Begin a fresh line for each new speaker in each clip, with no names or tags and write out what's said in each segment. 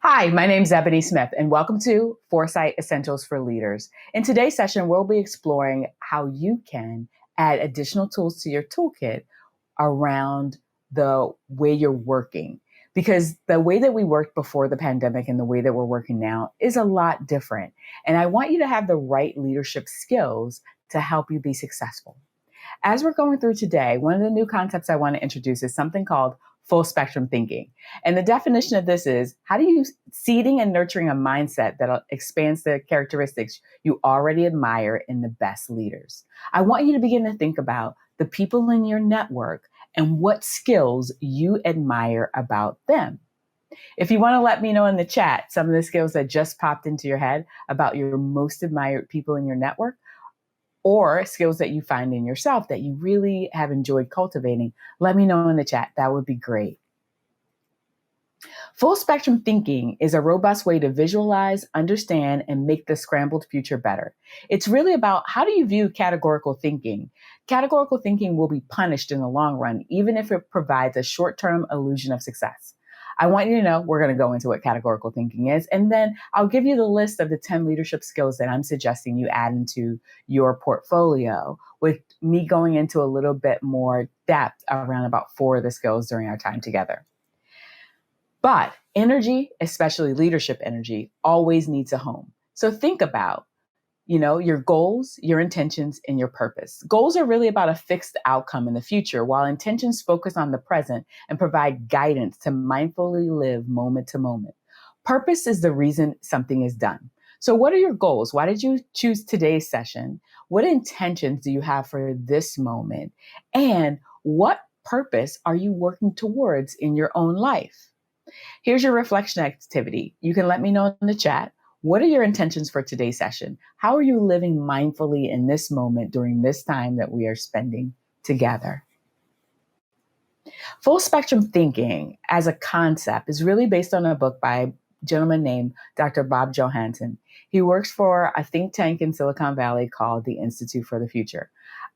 Hi, my name's Ebony Smith, and welcome to Foresight Essentials for Leaders. In today's session, we'll be exploring how you can add additional tools to your toolkit around the way you're working. Because the way that we worked before the pandemic and the way that we're working now is a lot different. And I want you to have the right leadership skills to help you be successful. As we're going through today, one of the new concepts I want to introduce is something called full spectrum thinking. And the definition of this is how do you seeding and nurturing a mindset that expands the characteristics you already admire in the best leaders. I want you to begin to think about the people in your network and what skills you admire about them. If you want to let me know in the chat some of the skills that just popped into your head about your most admired people in your network, or skills that you find in yourself that you really have enjoyed cultivating, let me know in the chat. That would be great. Full spectrum thinking is a robust way to visualize, understand, and make the scrambled future better. It's really about how do you view categorical thinking? Categorical thinking will be punished in the long run, even if it provides a short-term illusion of success. I want you to know we're going to go into what categorical thinking is, and then I'll give you the list of the 10 leadership skills that I'm suggesting you add into your portfolio, with me going into a little bit more depth around about 4 of the skills during our time together. But energy, especially leadership energy, always needs a home. So think about your goals, your intentions, and your purpose. Goals are really about a fixed outcome in the future, while intentions focus on the present and provide guidance to mindfully live moment to moment. Purpose is the reason something is done. So what are your goals? Why did you choose today's session? What intentions do you have for this moment? And what purpose are you working towards in your own life? Here's your reflection activity. You can let me know in the chat. What are your intentions for today's session? How are you living mindfully in this moment during this time that we are spending together? Full spectrum thinking as a concept is really based on a book by a gentleman named Dr. Bob Johansen. He works for a think tank in Silicon Valley called the Institute for the Future.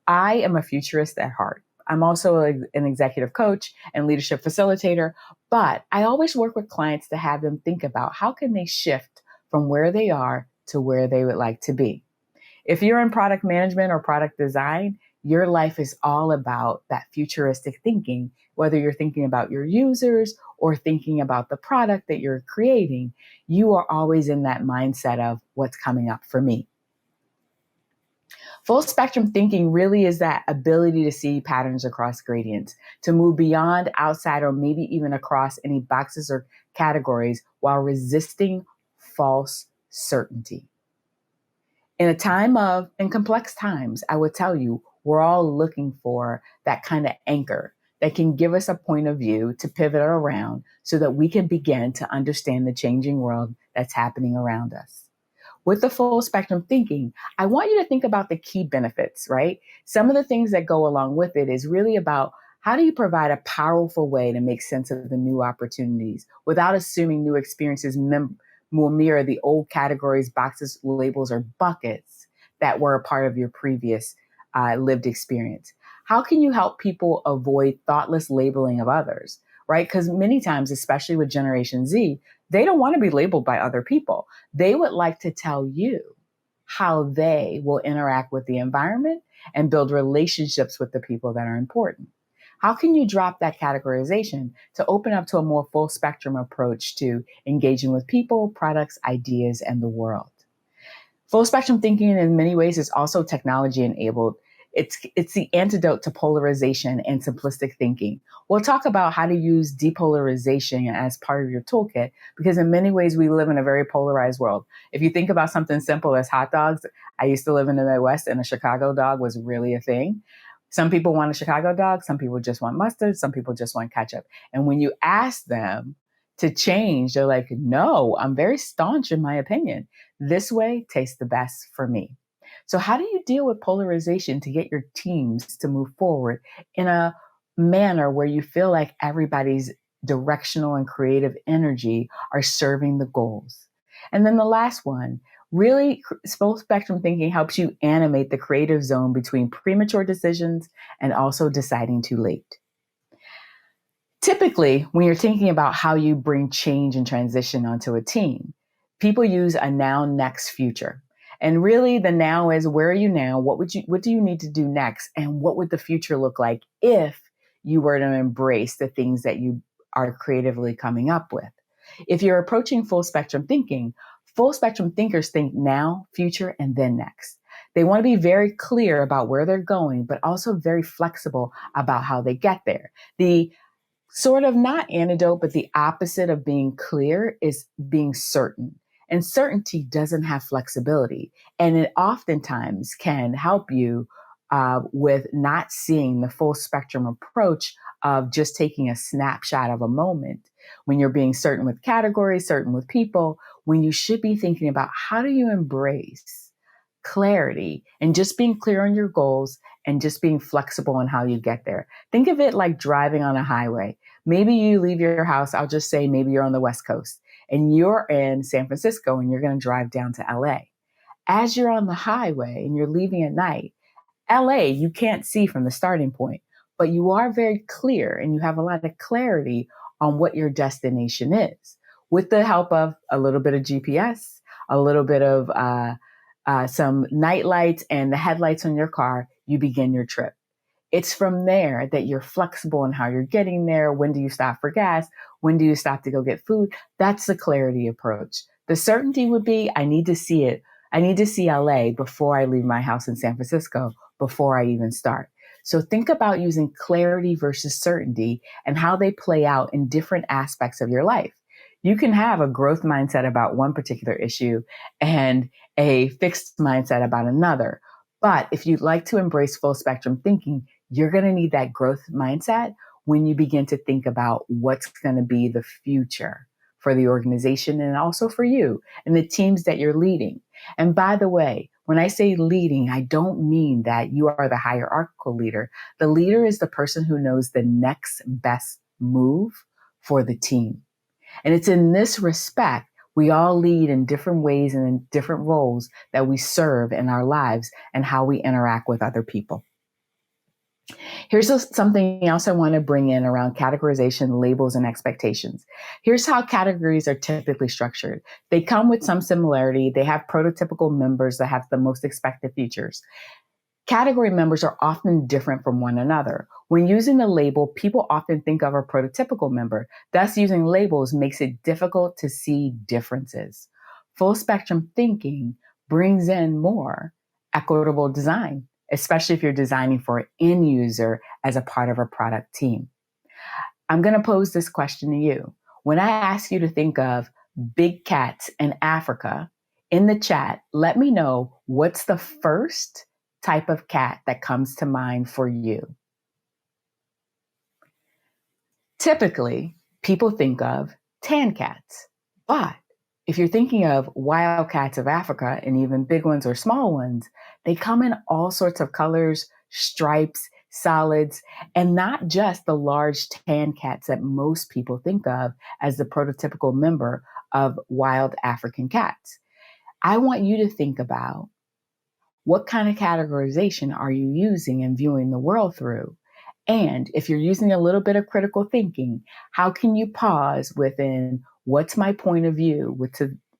I am a futurist at heart. I'm also an executive coach and leadership facilitator, but I always work with clients to have them think about how can they shift from where they are to where they would like to be. If you're in product management or product design, your life is all about that futuristic thinking, whether you're thinking about your users or thinking about the product that you're creating, you are always in that mindset of what's coming up for me. Full spectrum thinking really is that ability to see patterns across gradients, to move beyond, outside, or maybe even across any boxes or categories while resisting false certainty. In complex times, I would tell you, we're all looking for that kind of anchor that can give us a point of view to pivot around so that we can begin to understand the changing world that's happening around us. With the full spectrum thinking, I want you to think about the key benefits, right? Some of the things that go along with it is really about how do you provide a powerful way to make sense of the new opportunities without assuming new experiences will mirror the old categories, boxes, labels, or buckets that were a part of your previous lived experience? How can you help people avoid thoughtless labeling of others, right? Because many times, especially with Generation Z, they don't want to be labeled by other people. They would like to tell you how they will interact with the environment and build relationships with the people that are important. How can you drop that categorization to open up to a more full spectrum approach to engaging with people, products, ideas, and the world? Full spectrum thinking in many ways is also technology enabled. It's the antidote to polarization and simplistic thinking. We'll talk about how to use depolarization as part of your toolkit, because in many ways we live in a very polarized world. If you think about something simple as hot dogs, I used to live in the Midwest and a Chicago dog was really a thing. Some people want a Chicago dog, some people just want mustard, some people just want ketchup. And when you ask them to change, they're like, no, I'm very staunch in my opinion. This way tastes the best for me. So how do you deal with polarization to get your teams to move forward in a manner where you feel like everybody's directional and creative energy are serving the goals? And then the last one, really, full spectrum thinking helps you animate the creative zone between premature decisions and also deciding too late. Typically, when you're thinking about how you bring change and transition onto a team, people use a now, next, future. And really the now is, where are you now? What do you need to do next? And what would the future look like if you were to embrace the things that you are creatively coming up with? If you're approaching full spectrum thinkers think now, future, and then next. They want to be very clear about where they're going, but also very flexible about how they get there. The sort of not antidote, but the opposite of being clear is being certain. And certainty doesn't have flexibility. And it oftentimes can help you with not seeing the full spectrum approach of just taking a snapshot of a moment. When you're being certain with categories, certain with people, when you should be thinking about how do you embrace clarity and just being clear on your goals and just being flexible on how you get there. Think of it like driving on a highway. Maybe you leave your house, I'll just say maybe you're on the West Coast and you're in San Francisco and you're going to drive down to LA. As you're on the highway and you're leaving at night, LA, you can't see from the starting point, but you are very clear and you have a lot of clarity on what your destination is. With the help of a little bit of GPS, a little bit of some night lights and the headlights on your car, you begin your trip. It's from there that you're flexible in how you're getting there. When do you stop for gas? When do you stop to go get food? That's the clarity approach. The certainty would be, I need to see it. I need to see LA before I leave my house in San Francisco, before I even start. So think about using clarity versus certainty and how they play out in different aspects of your life. You can have a growth mindset about one particular issue and a fixed mindset about another. But if you'd like to embrace full spectrum thinking, you're going to need that growth mindset when you begin to think about what's going to be the future for the organization and also for you and the teams that you're leading. And by the way, when I say leading, I don't mean that you are the hierarchical leader. The leader is the person who knows the next best move for the team. And it's in this respect, we all lead in different ways and in different roles that we serve in our lives and how we interact with other people. Here's something else I want to bring in around categorization, labels, and expectations. Here's how categories are typically structured. They come with some similarity. They have prototypical members that have the most expected features. Category members are often different from one another. When using the label, people often think of a prototypical member. Thus, using labels makes it difficult to see differences. Full spectrum thinking brings in more equitable design, especially if you're designing for an end user as a part of a product team. I'm going to pose this question to you. When I ask you to think of big cats in Africa, in the chat, let me know what's the first type of cat that comes to mind for you. Typically, people think of tan cats, but if you're thinking of wild cats of Africa and even big ones or small ones, they come in all sorts of colors, stripes, solids, and not just the large tan cats that most people think of as the prototypical member of wild African cats. I want you to think about what kind of categorization are you using and viewing the world through? And if you're using a little bit of critical thinking, how can you pause within what's my point of view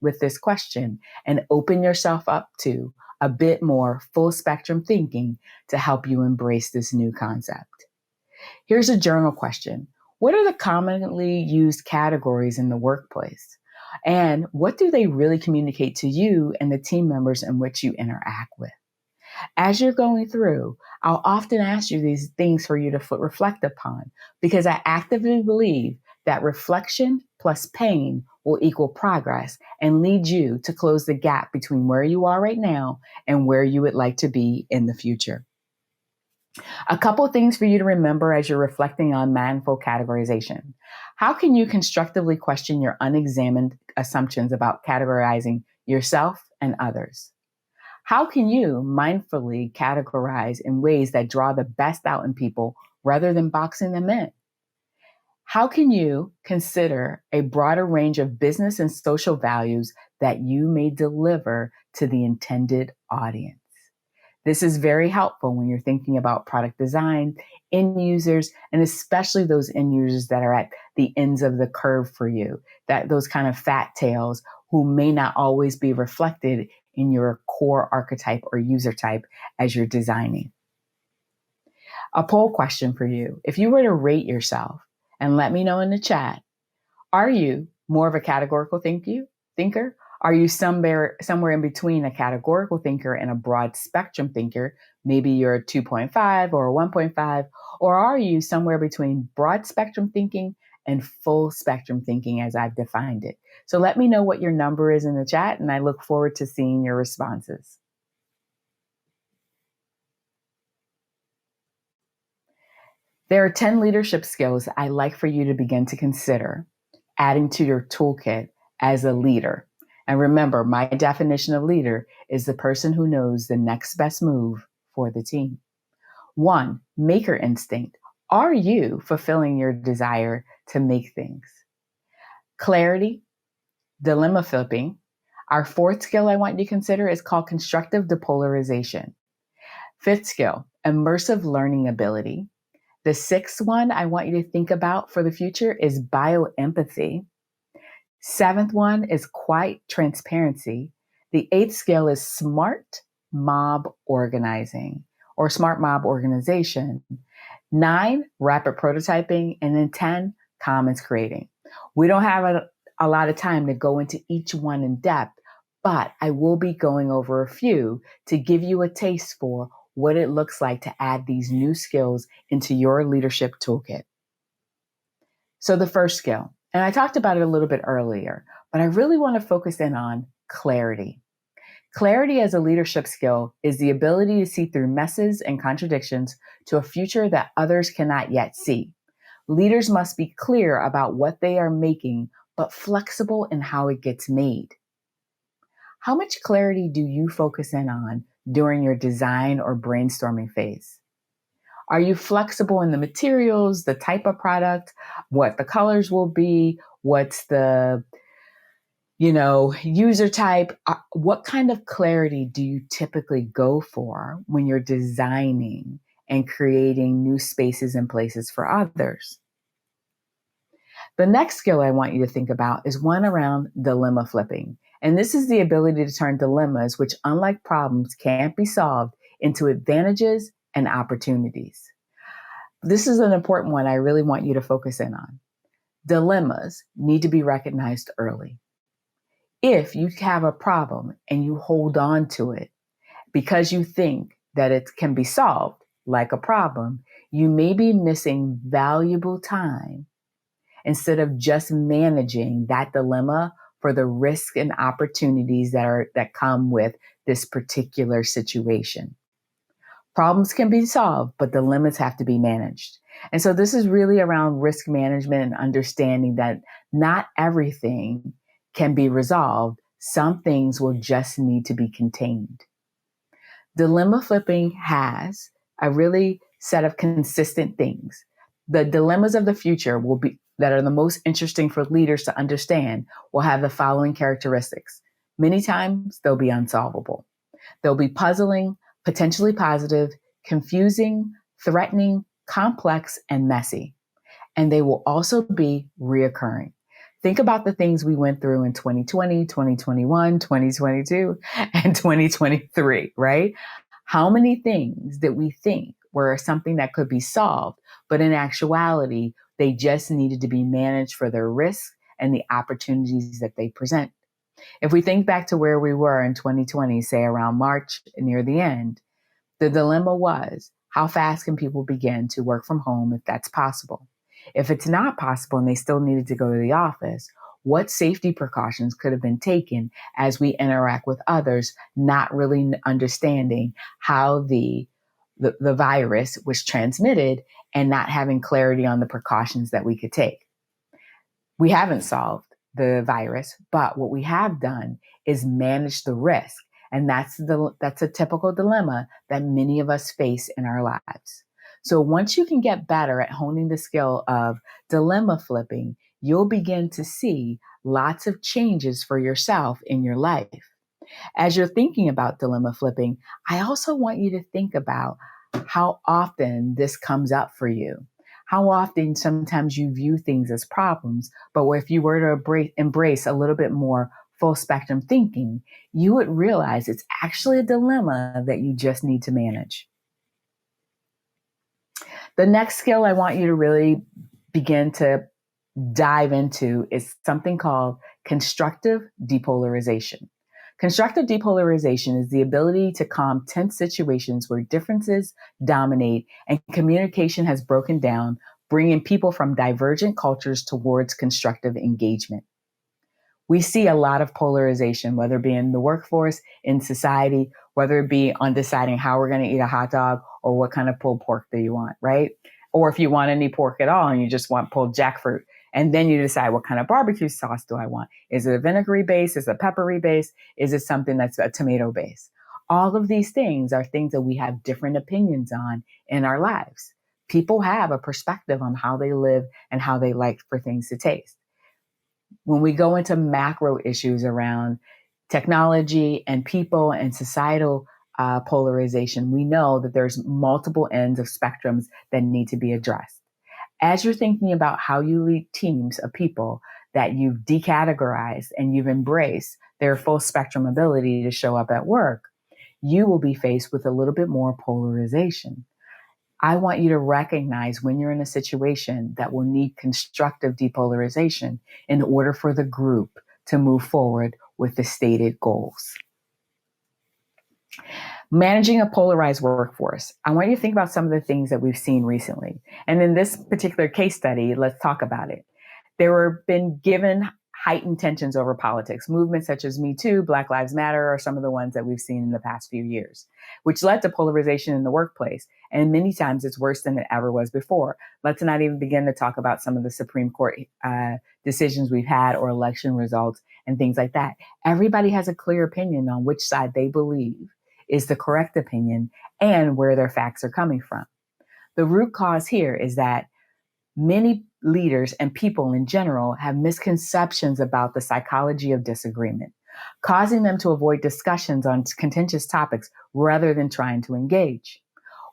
with this question and open yourself up to a bit more full spectrum thinking to help you embrace this new concept? Here's a journal question. What are the commonly used categories in the workplace? And what do they really communicate to you and the team members in which you interact with? As you're going through, I'll often ask you these things for you to reflect upon, because I actively believe that reflection plus pain will equal progress and lead you to close the gap between where you are right now and where you would like to be in the future. A couple of things for you to remember as you're reflecting on mindful categorization. How can you constructively question your unexamined assumptions about categorizing yourself and others? How can you mindfully categorize in ways that draw the best out in people rather than boxing them in? How can you consider a broader range of business and social values that you may deliver to the intended audience? This is very helpful when you're thinking about product design, end users, and especially those end users that are at the ends of the curve for you, that those kind of fat tails who may not always be reflected in your core archetype or user type as you're designing. A poll question for you. If you were to rate yourself, and let me know in the chat, are you more of a categorical thinker? Are you somewhere in between a categorical thinker and a broad spectrum thinker? Maybe you're a 2.5 or a 1.5, or are you somewhere between broad spectrum thinking and full spectrum thinking as I've defined it? So let me know what your number is in the chat, and I look forward to seeing your responses. There are 10 leadership skills I like for you to begin to consider adding to your toolkit as a leader. And remember, my definition of leader is the person who knows the next best move for the team. 1, maker instinct. Are you fulfilling your desire to make things? Clarity, dilemma flipping. Our 4th skill I want you to consider is called constructive depolarization. 5th skill, immersive learning ability. The 6th one I want you to think about for the future is bioempathy. 7th one is quiet transparency. The 8th skill is smart mob organizing or smart mob organization. 9, rapid prototyping. And then 10, commons creating. We don't have a lot of time to go into each one in depth, but I will be going over a few to give you a taste for what it looks like to add these new skills into your leadership toolkit. So the first skill, and I talked about it a little bit earlier, but I really want to focus in on clarity. Clarity as a leadership skill is the ability to see through messes and contradictions to a future that others cannot yet see. Leaders must be clear about what they are making, but flexible in how it gets made. How much clarity do you focus in on during your design or brainstorming phase? Are you flexible in the materials, the type of product, what the colors will be, what's the, user type? What kind of clarity do you typically go for when you're designing and creating new spaces and places for others? The next skill I want you to think about is one around dilemma flipping. And this is the ability to turn dilemmas, which unlike problems can't be solved, into advantages and opportunities. This is an important one I really want you to focus in on. Dilemmas need to be recognized early. If you have a problem and you hold on to it because you think that it can be solved like a problem, you may be missing valuable time instead of just managing that dilemma for the risks and opportunities that come with this particular situation. Problems can be solved, but dilemmas have to be managed. And so this is really around risk management and understanding that not everything can be resolved. Some things will just need to be contained. Dilemma flipping has a really set of consistent things. The dilemmas of the future that are the most interesting for leaders to understand will have the following characteristics. Many times they'll be unsolvable. They'll be puzzling, potentially positive, confusing, threatening, complex, and messy. And they will also be reoccurring. Think about the things we went through in 2020, 2021, 2022, and 2023, right? How many things did we think were something that could be solved, but in actuality, they just needed to be managed for their risks and the opportunities that they present? If we think back to where we were in 2020, say around March near the end, the dilemma was, how fast can people begin to work from home if that's possible? If it's not possible and they still needed to go to the office, what safety precautions could have been taken as we interact with others, not really understanding how the virus was transmitted and not having clarity on the precautions that we could take? We haven't solved the virus, but what we have done is manage the risk. And that's a typical dilemma that many of us face in our lives. So once you can get better at honing the skill of dilemma flipping, you'll begin to see lots of changes for yourself in your life. As you're thinking about dilemma flipping, I also want you to think about how often this comes up for you. How often sometimes you view things as problems, but if you were to embrace a little bit more full spectrum thinking, you would realize it's actually a dilemma that you just need to manage. The next skill I want you to really begin to dive into is something called constructive depolarization. Constructive depolarization is the ability to calm tense situations where differences dominate and communication has broken down, bringing people from divergent cultures towards constructive engagement. We see a lot of polarization, whether it be in the workforce, in society, whether it be on deciding how we're going to eat a hot dog or what kind of pulled pork do you want, right? Or if you want any pork at all and you just want pulled jackfruit. And then you decide, what kind of barbecue sauce do I want? Is it a vinegary base? Is it a peppery base? Is it something that's a tomato base? All of these things are things that we have different opinions on in our lives. People have a perspective on how they live and how they like for things to taste. When we go into macro issues around technology and people and societal polarization, we know that there's multiple ends of spectrums that need to be addressed. As you're thinking about how you lead teams of people that you've decategorized and you've embraced their full spectrum ability to show up at work, you will be faced with a little bit more polarization. I want you to recognize when you're in a situation that will need constructive depolarization in order for the group to move forward with the stated goals. Managing a polarized workforce. I want you to think about some of the things that we've seen recently. And in this particular case study, let's talk about it. There were been given heightened tensions over politics. Movements such as Me Too, Black Lives Matter are some of the ones that we've seen in the past few years, which led to polarization in the workplace. And many times it's worse than it ever was before. Let's not even begin to talk about some of the Supreme Court decisions we've had or election results and things like that. Everybody has a clear opinion on which side they believe is the correct opinion and where their facts are coming from. The root cause here is that many leaders and people in general have misconceptions about the psychology of disagreement, causing them to avoid discussions on contentious topics rather than trying to engage.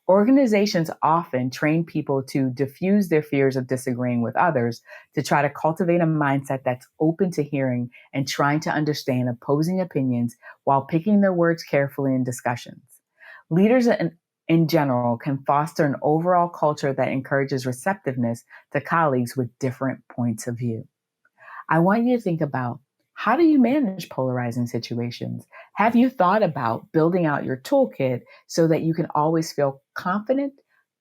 Organizations often train people to diffuse their fears of disagreeing with others, to try to cultivate a mindset that's open to hearing and trying to understand opposing opinions while picking their words carefully in discussions. Leaders in general can foster an overall culture that encourages receptiveness to colleagues with different points of view. I want you to think about, how do you manage polarizing situations? Have you thought about building out your toolkit so that you can always feel confident,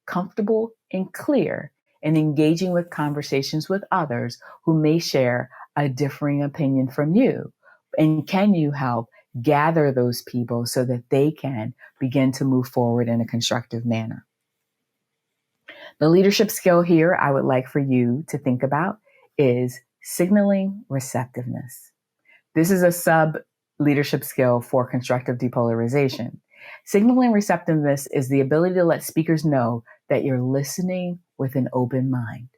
comfortable, and clear in engaging with conversations with others who may share a differing opinion from you? And can you help gather those people so that they can begin to move forward in a constructive manner? The leadership skill here I would like for you to think about is signaling receptiveness. This is a sub leadership skill for constructive depolarization. Signaling receptiveness is the ability to let speakers know that you're listening with an open mind.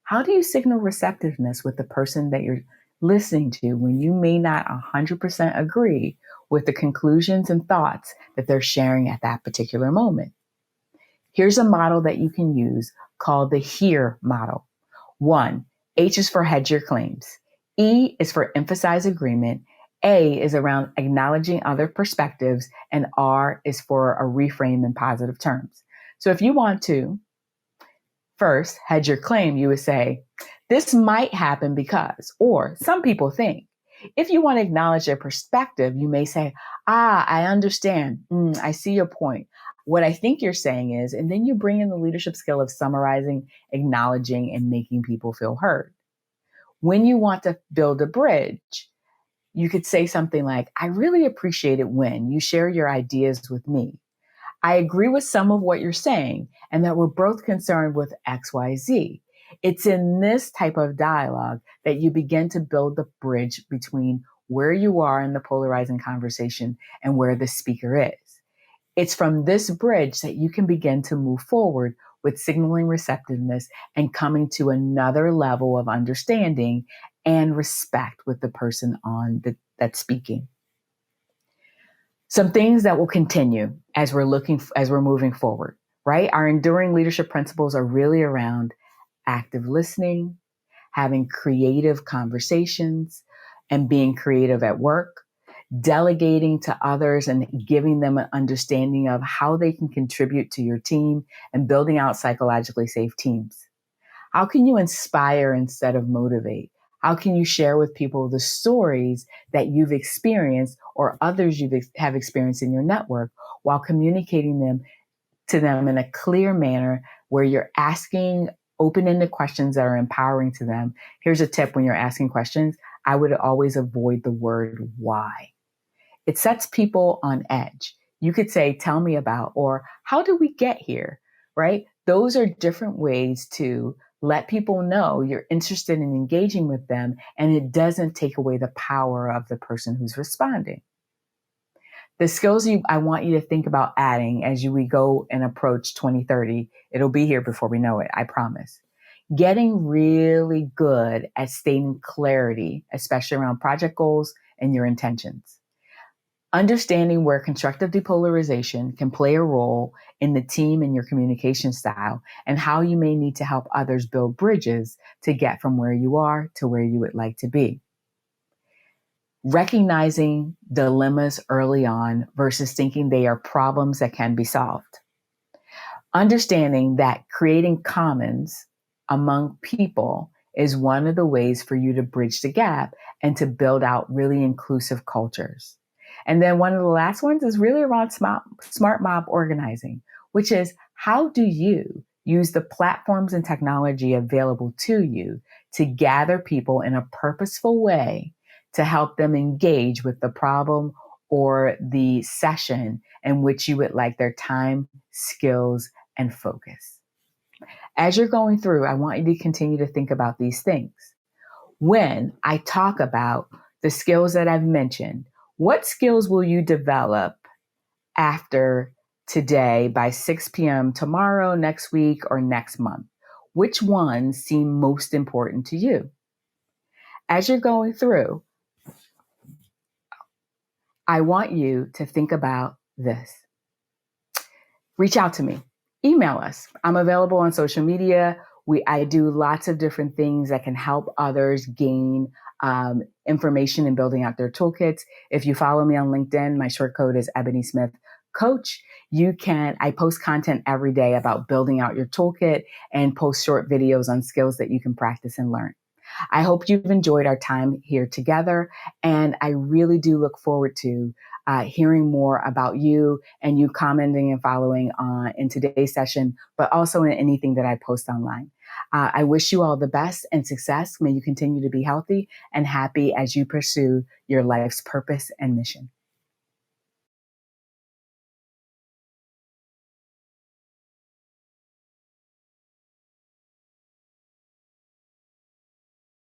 How do you signal receptiveness with the person that you're listening to when you may not 100% agree with the conclusions and thoughts that they're sharing at that particular moment? Here's a model that you can use called the HEAR model. 1, H is for hedge your claims. E is for emphasize agreement. A is around acknowledging other perspectives. And R is for a reframe in positive terms. So if you want to first hedge your claim, you would say, this might happen because, or some people think. If you want to acknowledge their perspective, you may say, I understand. I see your point. What I think you're saying is, and then you bring in the leadership skill of summarizing, acknowledging, and making people feel heard. When you want to build a bridge, you could say something like, I really appreciate it when you share your ideas with me. I agree with some of what you're saying and that we're both concerned with XYZ. It's in this type of dialogue that you begin to build the bridge between where you are in the polarizing conversation and where the speaker is. It's from this bridge that you can begin to move forward with signaling receptiveness and coming to another level of understanding and respect with the person that's speaking. Some things that will continue as we're moving forward, right? Our enduring leadership principles are really around active listening, having creative conversations, and being creative at work, delegating to others and giving them an understanding of how they can contribute to your team, and building out psychologically safe teams. How can you inspire instead of motivate? How can you share with people the stories that you've experienced or others have experienced in your network, while communicating them to them in a clear manner where you're asking open-ended questions that are empowering to them? Here's a tip: when you're asking questions, I would always avoid the word why. It sets people on edge. You could say, tell me about, or how did we get here, right? Those are different ways to let people know you're interested in engaging with them, and it doesn't take away the power of the person who's responding. The skills I want you to think about adding as we go and approach 2030, it'll be here before we know it, I promise. Getting really good at stating clarity, especially around project goals and your intentions. Understanding where constructive depolarization can play a role in the team and your communication style, and how you may need to help others build bridges to get from where you are to where you would like to be. Recognizing dilemmas early on versus thinking they are problems that can be solved. Understanding that creating commons among people is one of the ways for you to bridge the gap and to build out really inclusive cultures. And then one of the last ones is really around smart mob organizing, which is, how do you use the platforms and technology available to you to gather people in a purposeful way to help them engage with the problem or the session in which you would like their time, skills, and focus. As you're going through, I want you to continue to think about these things. When I talk about the skills that I've mentioned, what skills will you develop after today by 6 p.m. tomorrow, next week, or next month? Which ones seem most important to you? As you're going through, I want you to think about this. Reach out to me. Email us. I'm available on social media. I do lots of different things that can help others gain information in building out their toolkits. If you follow me on LinkedIn, my short code is Ebony Smith Coach. I post content every day about building out your toolkit and post short videos on skills that you can practice and learn. I hope you've enjoyed our time here together, and I really do look forward to hearing more about you and you commenting and following in today's session, but also in anything that I post online. I wish you all the best and success. May you continue to be healthy and happy as you pursue your life's purpose and mission.